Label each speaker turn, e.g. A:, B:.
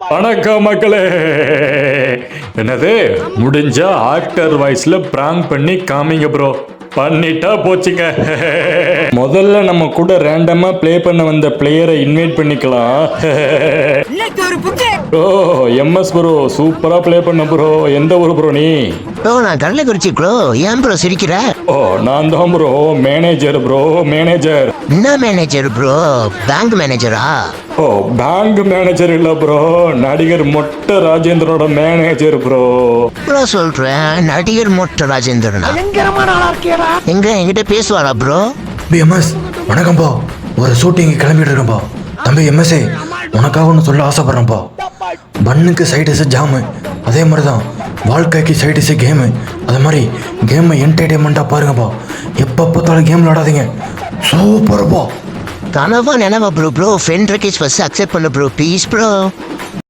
A: வணக்கம் மக்களே. என்னது முடிஞ்சா ஆக்டர் வாய்ஸ்ல பிராங்க் பண்ணி காமிங்க ப்ரோ. பண்ணிட்டா போச்சுங்க. முதல்ல நம்ம கூட ரேண்டமா ப்ளே பண்ண வந்த பிளேயரை இன்வைட் பண்ணிக்கலாம். ஓ எம்எஸ் ப்ரோ சூப்பரா ப்ளே பண்ண ப்ரோ. எந்த ஊர் ப்ரோ நீ?
B: ப்ரோ நான் கள்ளக்குறிச்சி ப்ரோ. ஏன் ப்ரோ சிரிக்கிற?
A: ஓ நான் தான் ப்ரோ மேனேஜர் ப்ரோ. மேனேஜர்
B: என்ன மேனேஜர் ப்ரோ? பேங்க் மேனேஜரா?
A: ஓ பேங்க் மேனேஜர் இல்ல ப்ரோ, நடிகர் மொட்டை ராஜேந்திரனோட மேனேஜர் ப்ரோ.
B: ப்ரோ சொல்றேன், நடிகர் மொட்டை ராஜேந்திரனா? எங்க என்கிட்ட பேசுவாரா ப்ரோ?
C: எம்எஸ் வணக்கம் பா. ஒரு ஷூட்டிங் கிளம்பிட்டு இருக்கேன்ப்பா. தம்பி எம்எஸ்ஏ உனக்காக ஒன்று சொல்ல ஆசைப்பட்றேன்ப்பா. பண்ணுக்கு சைடிஸு ஜாமு, அதே மாதிரி தான் வாழ்க்கைக்கு சைடிஸு கேமு. அது மாதிரி கேமை என்டர்டெயின்மெண்ட்டாக பாருங்கப்பா. எப்போ பார்த்தாலும் கேம் விளாடாதீங்க. சூப்பர்ப்பா.
B: கனவா நினைவா bro? Bro friend request first accept பண்ணு ப்ரோ ப்ளீஸ் ப்ரோ.